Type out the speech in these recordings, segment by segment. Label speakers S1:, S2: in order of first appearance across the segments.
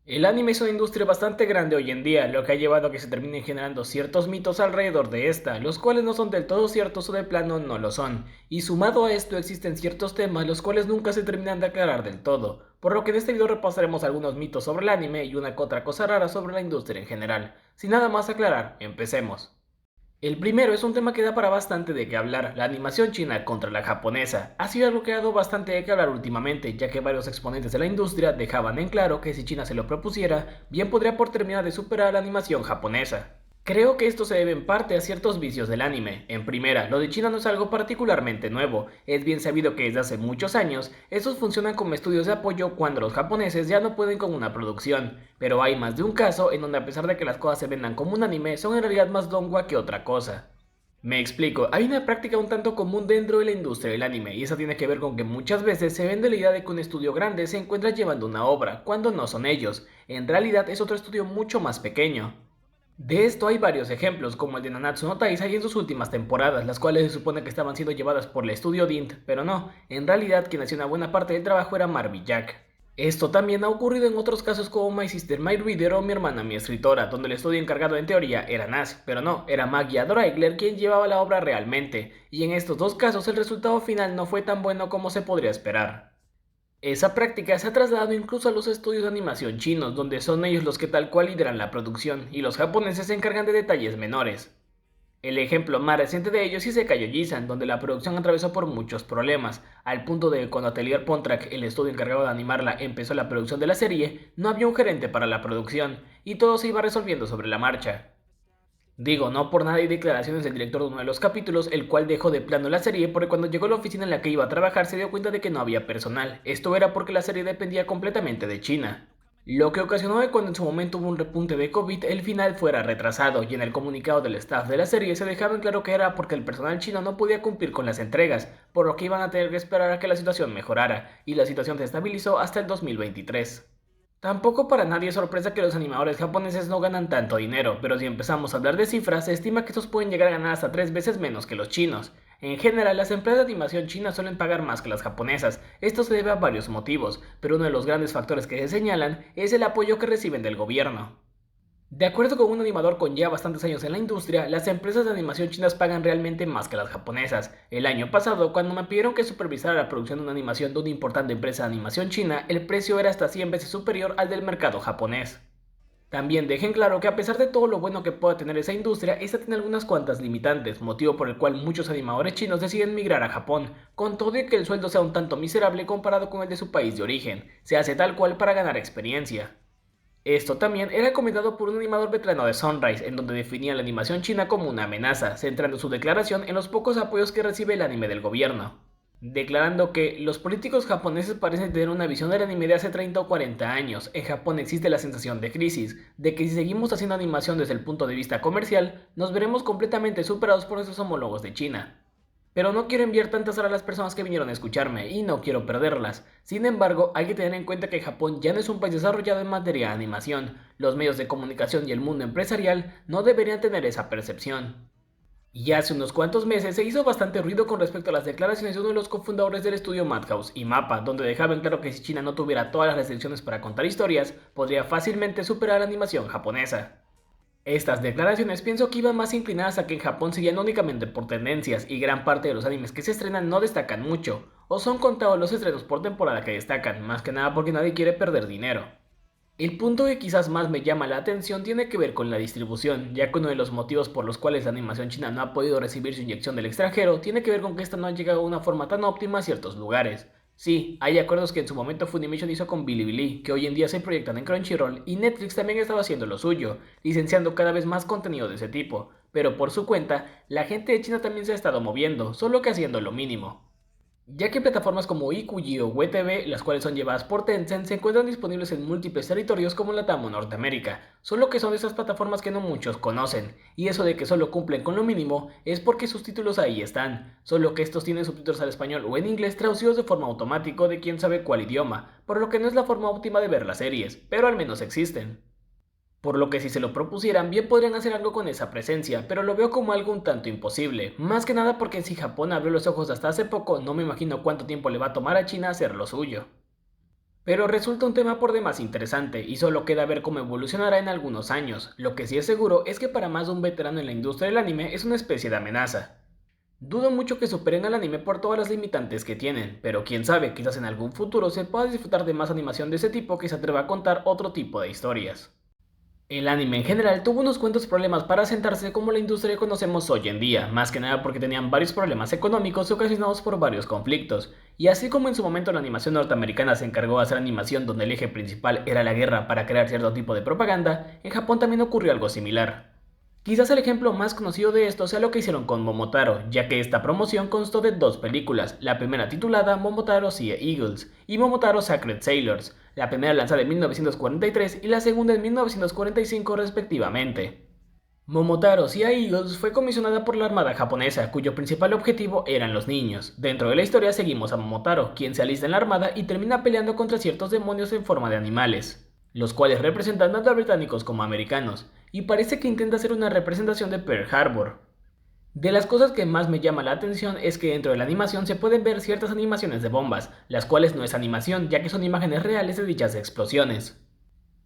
S1: El anime es una industria bastante grande hoy en día, lo que ha llevado a que se terminen generando ciertos mitos alrededor de esta, los cuales no son del todo ciertos o de plano no lo son. Y sumado a esto existen ciertos temas los cuales nunca se terminan de aclarar del todo, por lo que en este video repasaremos algunos mitos sobre el anime y una que otra cosa rara sobre la industria en general. Sin nada más aclarar, empecemos. El primero es un tema que da para bastante de qué hablar, la animación china contra la japonesa. Ha sido algo que ha dado bastante de qué hablar últimamente, ya que varios exponentes de la industria dejaban en claro que si China se lo propusiera, bien podría por terminar de superar la animación japonesa. Creo que esto se debe en parte a ciertos vicios del anime. En primera, lo de China no es algo particularmente nuevo. Es bien sabido que desde hace muchos años, estos funcionan como estudios de apoyo cuando los japoneses ya no pueden con una producción. Pero hay más de un caso en donde a pesar de que las cosas se vendan como un anime, son en realidad más dongua que otra cosa. Me explico, hay una práctica un tanto común dentro de la industria del anime, y esa tiene que ver con que muchas veces se vende la idea de que un estudio grande se encuentra llevando una obra, cuando no son ellos. En realidad es otro estudio mucho más pequeño. De esto hay varios ejemplos, como el de Nanatsu no Taizai en sus últimas temporadas, las cuales se supone que estaban siendo llevadas por el estudio Dint, pero no, en realidad quien hacía una buena parte del trabajo era Marvy Jack. Esto también ha ocurrido en otros casos como My Sister My Reader o Mi hermana mi escritora, donde el estudio encargado en teoría era Nas, pero no, era Maggie Dreigler quien llevaba la obra realmente, y en estos dos casos el resultado final no fue tan bueno como se podría esperar. Esa práctica se ha trasladado incluso a los estudios de animación chinos, donde son ellos los que tal cual lideran la producción, y los japoneses se encargan de detalles menores. El ejemplo más reciente de ellos es Isekai Oji-san, donde la producción atravesó por muchos problemas, al punto de que cuando Atelier Pontrac, el estudio encargado de animarla, empezó la producción de la serie, no había un gerente para la producción, y todo se iba resolviendo sobre la marcha. Digo, no por nada hay declaraciones del director de uno de los capítulos, el cual dejó de plano la serie porque cuando llegó a la oficina en la que iba a trabajar se dio cuenta de que no había personal. Esto era porque la serie dependía completamente de China. Lo que ocasionó que cuando en su momento hubo un repunte de COVID, el final fuera retrasado, y en el comunicado del staff de la serie se dejaba en claro que era porque el personal chino no podía cumplir con las entregas, por lo que iban a tener que esperar a que la situación mejorara, y la situación se estabilizó hasta el 2023. Tampoco para nadie es sorpresa que los animadores japoneses no ganan tanto dinero, pero si empezamos a hablar de cifras, se estima que estos pueden llegar a ganar hasta 3 veces menos que los chinos. En general, las empresas de animación chinas suelen pagar más que las japonesas. Esto se debe a varios motivos, pero uno de los grandes factores que se señalan es el apoyo que reciben del gobierno. De acuerdo con un animador con ya bastantes años en la industria, las empresas de animación chinas pagan realmente más que las japonesas. El año pasado, cuando me pidieron que supervisara la producción de una animación de una importante empresa de animación china, el precio era hasta 100 veces superior al del mercado japonés. También dejen claro que a pesar de todo lo bueno que pueda tener esa industria, esta tiene algunas cuantas limitantes, motivo por el cual muchos animadores chinos deciden migrar a Japón, con todo y que el sueldo sea un tanto miserable comparado con el de su país de origen, se hace tal cual para ganar experiencia. Esto también era comentado por un animador veterano de Sunrise, en donde definía la animación china como una amenaza, centrando su declaración en los pocos apoyos que recibe el anime del gobierno, declarando que los políticos japoneses parecen tener una visión del anime de hace 30 o 40 años. En Japón existe la sensación de crisis, de que si seguimos haciendo animación desde el punto de vista comercial, nos veremos completamente superados por nuestros homólogos de China. Pero no quiero enviar tantas horas a las personas que vinieron a escucharme y no quiero perderlas. Sin embargo, hay que tener en cuenta que Japón ya no es un país desarrollado en materia de animación. Los medios de comunicación y el mundo empresarial no deberían tener esa percepción. Y hace unos cuantos meses se hizo bastante ruido con respecto a las declaraciones de uno de los cofundadores del estudio Madhouse y Mappa, donde dejaban claro que si China no tuviera todas las restricciones para contar historias, podría fácilmente superar la animación japonesa. Estas declaraciones pienso que iban más inclinadas a que en Japón se guían únicamente por tendencias y gran parte de los animes que se estrenan no destacan mucho, o son contados los estrenos por temporada que destacan, más que nada porque nadie quiere perder dinero. El punto que quizás más me llama la atención tiene que ver con la distribución, ya que uno de los motivos por los cuales la animación china no ha podido recibir su inyección del extranjero tiene que ver con que esta no ha llegado de una forma tan óptima a ciertos lugares. Sí, hay acuerdos que en su momento Funimation hizo con Bilibili, que hoy en día se proyectan en Crunchyroll, y Netflix también estaba haciendo lo suyo, licenciando cada vez más contenido de ese tipo, pero por su cuenta, la gente de China también se ha estado moviendo, solo que haciendo lo mínimo. Ya que plataformas como Ikuji o WeTV, las cuales son llevadas por Tencent, se encuentran disponibles en múltiples territorios como Latam o Norteamérica, solo que son de esas plataformas que no muchos conocen, y eso de que solo cumplen con lo mínimo es porque sus títulos ahí están, solo que estos tienen subtítulos al español o en inglés traducidos de forma automática de quién sabe cuál idioma, por lo que no es la forma óptima de ver las series, pero al menos existen. Por lo que si se lo propusieran, bien podrían hacer algo con esa presencia, pero lo veo como algo un tanto imposible, más que nada porque si Japón abrió los ojos hasta hace poco, no me imagino cuánto tiempo le va a tomar a China hacer lo suyo. Pero resulta un tema por demás interesante y solo queda ver cómo evolucionará en algunos años. Lo que sí es seguro es que para más de un veterano en la industria del anime es una especie de amenaza. Dudo mucho que superen al anime por todas las limitantes que tienen, pero quién sabe, quizás en algún futuro se pueda disfrutar de más animación de ese tipo que se atreva a contar otro tipo de historias. El anime en general tuvo unos cuantos problemas para asentarse como la industria que conocemos hoy en día, más que nada porque tenían varios problemas económicos ocasionados por varios conflictos, y así como en su momento la animación norteamericana se encargó de hacer animación donde el eje principal era la guerra para crear cierto tipo de propaganda, en Japón también ocurrió algo similar. Quizás el ejemplo más conocido de esto sea lo que hicieron con Momotaro, ya que esta promoción constó de dos películas, la primera titulada Momotaro Sea Eagles y Momotaro Sacred Sailors, la primera lanzada en 1943 y la segunda en 1945 respectivamente. Momotaro Sea Eagles fue comisionada por la Armada japonesa, cuyo principal objetivo eran los niños. Dentro de la historia seguimos a Momotaro, quien se alista en la Armada y termina peleando contra ciertos demonios en forma de animales, los cuales representan tanto a británicos como a americanos, y parece que intenta hacer una representación de Pearl Harbor. De las cosas que más me llama la atención es que dentro de la animación se pueden ver ciertas animaciones de bombas, las cuales no es animación ya que son imágenes reales de dichas explosiones.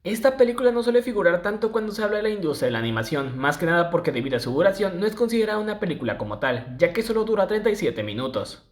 S1: Esta película no suele figurar tanto cuando se habla de la industria de la animación, más que nada porque debido a su duración no es considerada una película como tal, ya que solo dura 37 minutos.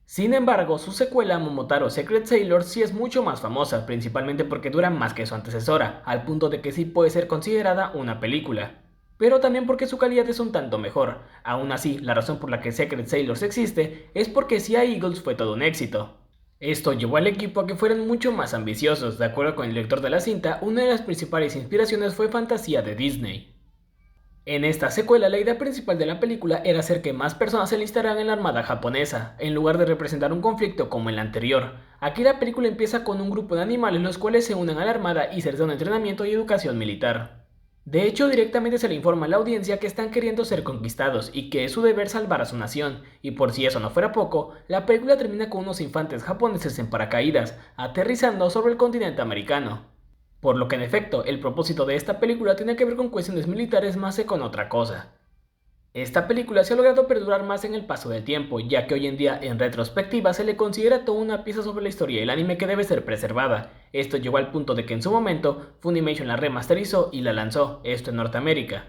S1: Sin embargo, su secuela Momotaro Secret Sailor sí es mucho más famosa, principalmente porque dura más que su antecesora, al punto de que sí puede ser considerada una película. Pero también porque su calidad es un tanto mejor. Aún así, la razón por la que Secret Sailors existe es porque Sea Eagles fue todo un éxito. Esto llevó al equipo a que fueran mucho más ambiciosos. De acuerdo con el director de la cinta, una de las principales inspiraciones fue fantasía de Disney. En esta secuela, la idea principal de la película era hacer que más personas se alistaran en la armada japonesa, en lugar de representar un conflicto como en la anterior. Aquí la película empieza con un grupo de animales los cuales se unen a la armada y se les da un entrenamiento y educación militar. De hecho, directamente se le informa a la audiencia que están queriendo ser conquistados y que es su deber salvar a su nación, y por si eso no fuera poco, la película termina con unos infantes japoneses en paracaídas, aterrizando sobre el continente americano. Por lo que en efecto, el propósito de esta película tiene que ver con cuestiones militares más que con otra cosa. Esta película se ha logrado perdurar más en el paso del tiempo, ya que hoy en día, en retrospectiva, se le considera toda una pieza sobre la historia del anime que debe ser preservada. Esto llegó al punto de que en su momento, Funimation la remasterizó y la lanzó, esto en Norteamérica.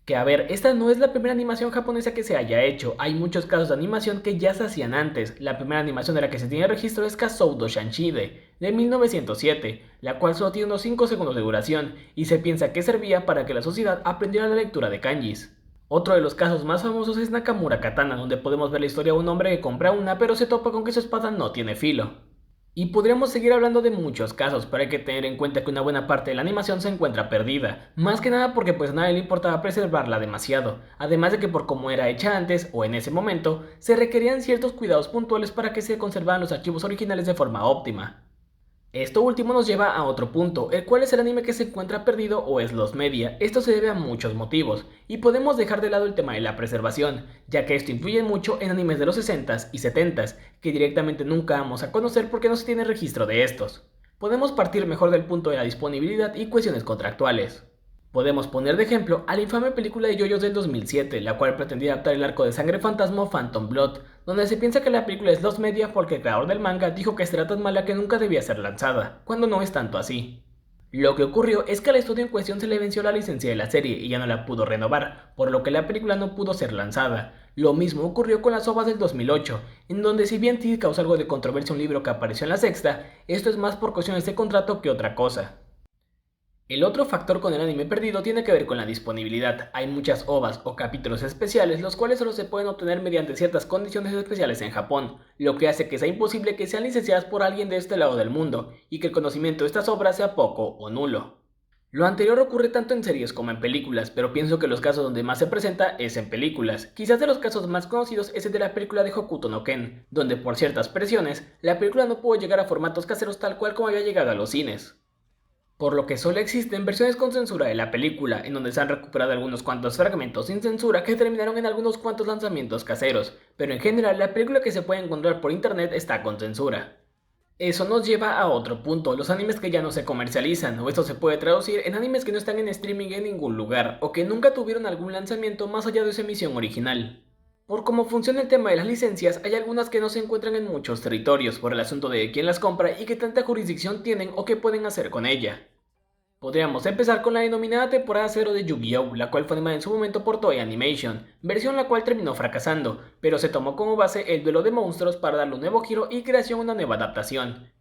S1: Que a ver, esta no es la primera animación japonesa que se haya hecho, hay muchos casos de animación que ya se hacían antes. La primera animación de la que se tiene registro es Kazoudo Shanshide, de 1907, la cual solo tiene unos 5 segundos de duración, y se piensa que servía para que la sociedad aprendiera la lectura de kanjis. Otro de los casos más famosos es Nakamura Katana, donde podemos ver la historia de un hombre que compra una pero se topa con que su espada no tiene filo. Y podríamos seguir hablando de muchos casos, pero hay que tener en cuenta que una buena parte de la animación se encuentra perdida, más que nada porque pues a nadie le importaba preservarla demasiado, además de que por cómo era hecha antes o en ese momento, se requerían ciertos cuidados puntuales para que se conservaran los archivos originales de forma óptima. Esto último nos lleva a otro punto, el cual es el anime que se encuentra perdido o es lost media. Esto se debe a muchos motivos, y podemos dejar de lado el tema de la preservación, ya que esto influye mucho en animes de los 60s y 70s, que directamente nunca vamos a conocer porque no se tiene registro de estos. Podemos partir mejor del punto de la disponibilidad y cuestiones contractuales. Podemos poner de ejemplo a la infame película de JoJo's del 2007, la cual pretendía adaptar el arco de Sangre Fantasma Phantom Blood, donde se piensa que la película es lost media porque el creador del manga dijo que será tan mala que nunca debía ser lanzada, cuando no es tanto así. Lo que ocurrió es que al estudio en cuestión se le venció la licencia de la serie y ya no la pudo renovar, por lo que la película no pudo ser lanzada. Lo mismo ocurrió con las OVAs del 2008, en donde si bien sí causó algo de controversia un libro que apareció en la sexta, esto es más por cuestiones de contrato que otra cosa. El otro factor con el anime perdido tiene que ver con la disponibilidad. Hay muchas OVAs o capítulos especiales, los cuales solo se pueden obtener mediante ciertas condiciones especiales en Japón, lo que hace que sea imposible que sean licenciadas por alguien de este lado del mundo, y que el conocimiento de estas obras sea poco o nulo. Lo anterior ocurre tanto en series como en películas, pero pienso que los casos donde más se presenta es en películas. Quizás de los casos más conocidos es el de la película de Hokuto no Ken, donde por ciertas presiones, la película no pudo llegar a formatos caseros tal cual como había llegado a los cines. Por lo que solo existen versiones con censura de la película, en donde se han recuperado algunos cuantos fragmentos sin censura que terminaron en algunos cuantos lanzamientos caseros, pero en general la película que se puede encontrar por internet está con censura. Eso nos lleva a otro punto, los animes que ya no se comercializan, o esto se puede traducir en animes que no están en streaming en ningún lugar, o que nunca tuvieron algún lanzamiento más allá de su emisión original. Por cómo funciona el tema de las licencias, hay algunas que no se encuentran en muchos territorios por el asunto de quién las compra y qué tanta jurisdicción tienen o qué pueden hacer con ella. Podríamos empezar con la denominada temporada 0 de Yu-Gi-Oh!, la cual fue animada en su momento por Toei Animation, versión la cual terminó fracasando, pero se tomó como base el duelo de monstruos para darle un nuevo giro y creación a una nueva adaptación,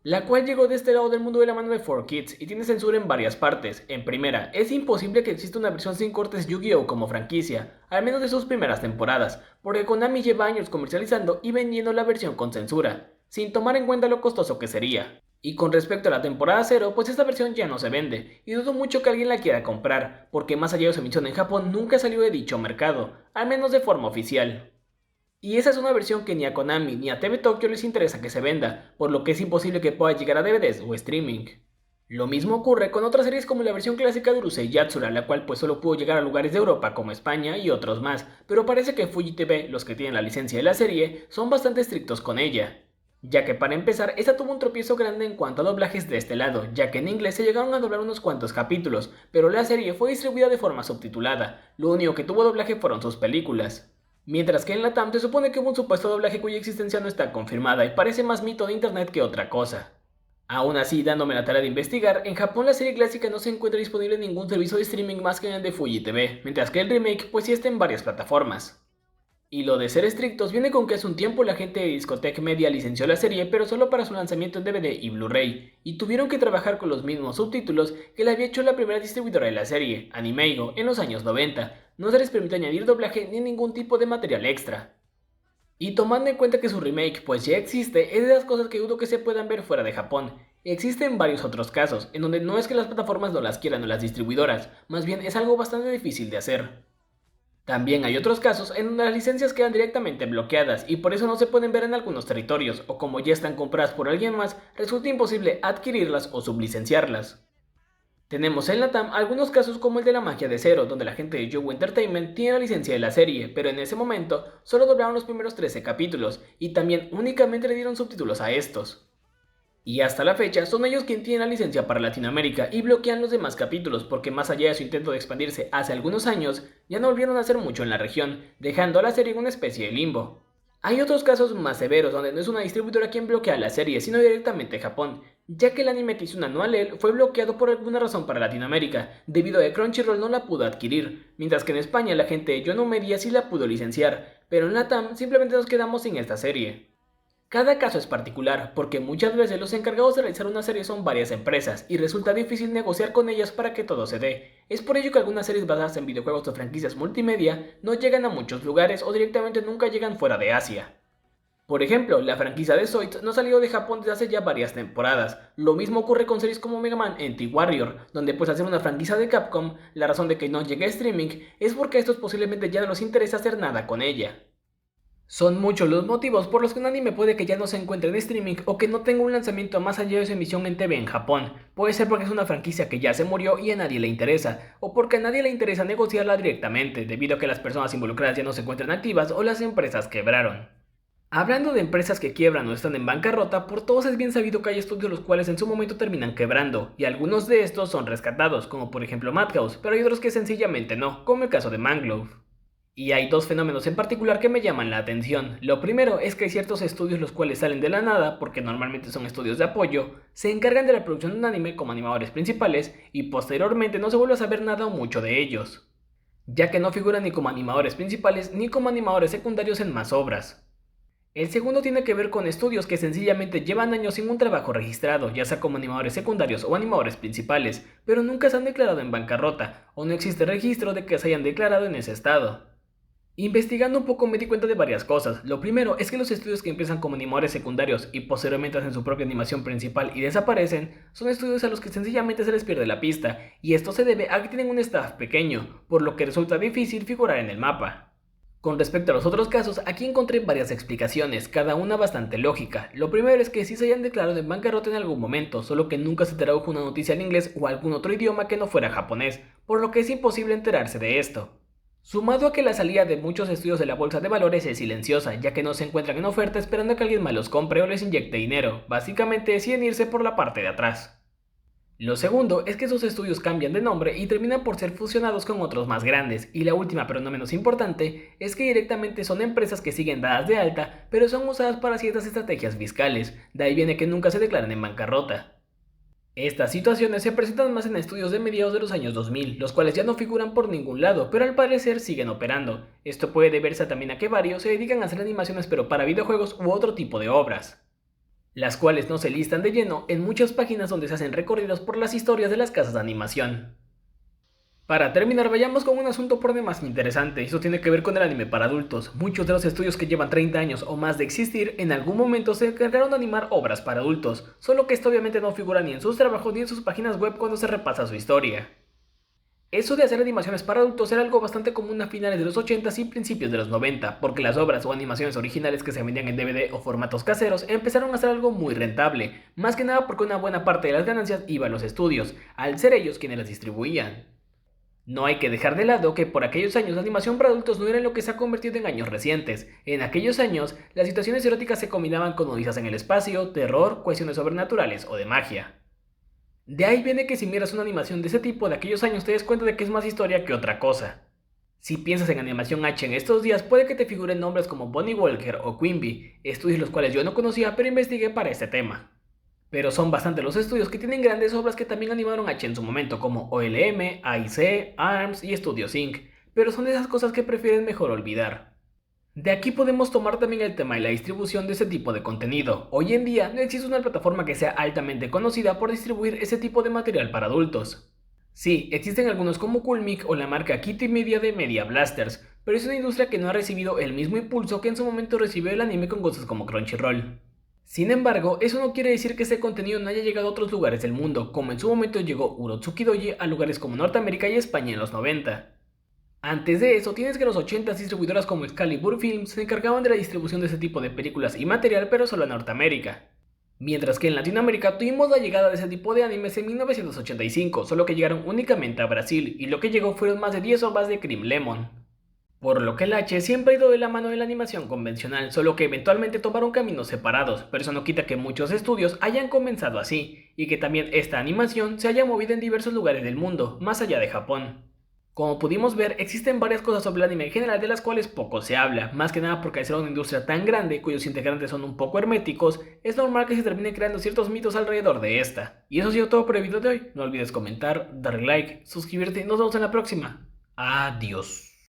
S1: la cual llegó de este lado del mundo de la mano de 4Kids y tiene censura en varias partes. En primera, es imposible que exista una versión sin cortes Yu-Gi-Oh! Como franquicia, al menos de sus primeras temporadas, porque Konami lleva años comercializando y vendiendo la versión con censura, sin tomar en cuenta lo costoso que sería. Y con respecto a la temporada 0, pues esta versión ya no se vende, y dudo mucho que alguien la quiera comprar, porque más allá de su emisión en Japón nunca salió de dicho mercado, al menos de forma oficial. Y esa es una versión que ni a Konami ni a TV Tokyo les interesa que se venda, por lo que es imposible que pueda llegar a DVDs o streaming. Lo mismo ocurre con otras series como la versión clásica de Urusei Yatsura, la cual pues solo pudo llegar a lugares de Europa como España y otros más, pero parece que Fuji TV, los que tienen la licencia de la serie, son bastante estrictos con ella. Ya que para empezar, esta tuvo un tropiezo grande en cuanto a doblajes de este lado, ya que en inglés se llegaron a doblar unos cuantos capítulos, pero la serie fue distribuida de forma subtitulada, lo único que tuvo doblaje fueron sus películas. Mientras que en Latam se supone que hubo un supuesto doblaje cuya existencia no está confirmada y parece más mito de internet que otra cosa. Aún así, dándome la tarea de investigar, en Japón la serie clásica no se encuentra disponible en ningún servicio de streaming más que en el de Fuji TV, mientras que el remake pues sí está en varias plataformas. Y lo de ser estrictos viene con que hace un tiempo la gente de Discotech Media licenció la serie, pero solo para su lanzamiento en DVD y Blu-ray, y tuvieron que trabajar con los mismos subtítulos que le había hecho la primera distribuidora de la serie, Animeigo, en los años 90. No se les permite añadir doblaje ni ningún tipo de material extra. Y tomando en cuenta que su remake pues ya existe, es de las cosas que dudo que se puedan ver fuera de Japón. Existen varios otros casos, en donde no es que las plataformas no las quieran o las distribuidoras, más bien es algo bastante difícil de hacer. También hay otros casos en donde las licencias quedan directamente bloqueadas y por eso no se pueden ver en algunos territorios, o como ya están compradas por alguien más, resulta imposible adquirirlas o sublicenciarlas. Tenemos en Latam algunos casos como el de la magia de Zero, donde la gente de Yogo Entertainment tiene la licencia de la serie, pero en ese momento solo doblaron los primeros 13 capítulos y también únicamente le dieron subtítulos a estos. Y hasta la fecha son ellos quienes tienen la licencia para Latinoamérica y bloquean los demás capítulos porque más allá de su intento de expandirse hace algunos años, ya no volvieron a hacer mucho en la región, dejando a la serie en una especie de limbo. Hay otros casos más severos donde no es una distribuidora quien bloquea la serie, sino directamente Japón, ya que el anime Kizuna no Alel fue bloqueado por alguna razón para Latinoamérica, debido a que Crunchyroll no la pudo adquirir, mientras que en España la gente de Yono Media sí la pudo licenciar, pero en Latam simplemente nos quedamos sin esta serie. Cada caso es particular, porque muchas veces los encargados de realizar una serie son varias empresas, y resulta difícil negociar con ellas para que todo se dé. Es por ello que algunas series basadas en videojuegos o franquicias multimedia no llegan a muchos lugares o directamente nunca llegan fuera de Asia. Por ejemplo, la franquicia de Zoids no salió de Japón desde hace ya varias temporadas. Lo mismo ocurre con series como Mega Man Anti-Warrior, donde pues al ser una franquicia de Capcom, la razón de que no llegue a streaming es porque a estos posiblemente ya no les interesa hacer nada con ella. Son muchos los motivos por los que un anime puede que ya no se encuentre en streaming o que no tenga un lanzamiento más allá de su emisión en TV en Japón. Puede ser porque es una franquicia que ya se murió y a nadie le interesa, o porque a nadie le interesa negociarla directamente, debido a que las personas involucradas ya no se encuentran activas o las empresas quebraron. Hablando de empresas que quiebran o están en bancarrota, por todos es bien sabido que hay estudios los cuales en su momento terminan quebrando, y algunos de estos son rescatados, como por ejemplo Madhouse, pero hay otros que sencillamente no, como el caso de Mangrove. Y hay dos fenómenos en particular que me llaman la atención. Lo primero es que hay ciertos estudios los cuales salen de la nada, porque normalmente son estudios de apoyo, se encargan de la producción de un anime como animadores principales y posteriormente no se vuelve a saber nada o mucho de ellos, ya que no figuran ni como animadores principales ni como animadores secundarios en más obras. El segundo tiene que ver con estudios que sencillamente llevan años sin un trabajo registrado, ya sea como animadores secundarios o animadores principales, pero nunca se han declarado en bancarrota, o no existe registro de que se hayan declarado en ese estado. Investigando un poco me di cuenta de varias cosas. Lo primero es que los estudios que empiezan como animadores secundarios y posteriormente hacen su propia animación principal y desaparecen, son estudios a los que sencillamente se les pierde la pista, y esto se debe a que tienen un staff pequeño, por lo que resulta difícil figurar en el mapa. Con respecto a los otros casos, aquí encontré varias explicaciones, cada una bastante lógica. Lo primero es que sí se hayan declarado en bancarrota en algún momento, solo que nunca se tradujo una noticia en inglés o algún otro idioma que no fuera japonés, por lo que es imposible enterarse de esto. Sumado a que la salida de muchos estudios de la bolsa de valores es silenciosa, ya que no se encuentran en oferta esperando a que alguien más los compre o les inyecte dinero, básicamente deciden irse por la parte de atrás. Lo segundo es que esos estudios cambian de nombre y terminan por ser fusionados con otros más grandes. Y la última, pero no menos importante, es que directamente son empresas que siguen dadas de alta, pero son usadas para ciertas estrategias fiscales. De ahí viene que nunca se declaran en bancarrota. Estas situaciones se presentan más en estudios de mediados de los años 2000, los cuales ya no figuran por ningún lado, pero al parecer siguen operando. Esto puede deberse también a que varios se dedican a hacer animaciones pero para videojuegos u otro tipo de obras, las cuales no se listan de lleno en muchas páginas donde se hacen recorridos por las historias de las casas de animación. Para terminar, vayamos con un asunto por demás interesante, eso tiene que ver con el anime para adultos. Muchos de los estudios que llevan 30 años o más de existir, en algún momento se encargaron de animar obras para adultos, solo que esto obviamente no figura ni en sus trabajos ni en sus páginas web cuando se repasa su historia. Eso de hacer animaciones para adultos era algo bastante común a finales de los 80s y principios de los 90, porque las obras o animaciones originales que se vendían en DVD o formatos caseros empezaron a ser algo muy rentable, más que nada porque una buena parte de las ganancias iba a los estudios, al ser ellos quienes las distribuían. No hay que dejar de lado que por aquellos años la animación para adultos no era lo que se ha convertido en años recientes. En aquellos años, las situaciones eróticas se combinaban con odisas en el espacio, terror, cuestiones sobrenaturales o de magia. De ahí viene que si miras una animación de ese tipo de aquellos años te des cuenta de que es más historia que otra cosa. Si piensas en animación H en estos días, puede que te figuren nombres como Bonnie Walker o Quimby, estudios los cuales yo no conocía pero investigué para este tema. Pero son bastante los estudios que tienen grandes obras que también animaron H en su momento, como OLM, AIC, ARMS y Studios Inc., pero son de esas cosas que prefieren mejor olvidar. De aquí podemos tomar también el tema de la distribución de ese tipo de contenido. Hoy en día no existe una plataforma que sea altamente conocida por distribuir ese tipo de material para adultos. Sí, existen algunos como Coolmic o la marca Kitty Media de Media Blasters, pero es una industria que no ha recibido el mismo impulso que en su momento recibió el anime con cosas como Crunchyroll. Sin embargo, eso no quiere decir que este contenido no haya llegado a otros lugares del mundo, como en su momento llegó Urotsuki Doji a lugares como Norteamérica y España en los 90. Antes de eso, tienes que en los 80 distribuidoras como Excalibur Films se encargaban de la distribución de ese tipo de películas y material, pero solo en Norteamérica. Mientras que en Latinoamérica tuvimos la llegada de ese tipo de animes en 1985, solo que llegaron únicamente a Brasil, y lo que llegó fueron más de 10 ovas de Cream Lemon. Por lo que el H siempre ha ido de la mano de la animación convencional, solo que eventualmente tomaron caminos separados, pero eso no quita que muchos estudios hayan comenzado así, y que también esta animación se haya movido en diversos lugares del mundo, más allá de Japón. Como pudimos ver, existen varias cosas sobre el anime en general de las cuales poco se habla, más que nada porque al ser una industria tan grande cuyos integrantes son un poco herméticos, es normal que se terminen creando ciertos mitos alrededor de esta. Y eso ha sido todo por el video de hoy, no olvides comentar, darle like, suscribirte y nos vemos en la próxima. Adiós.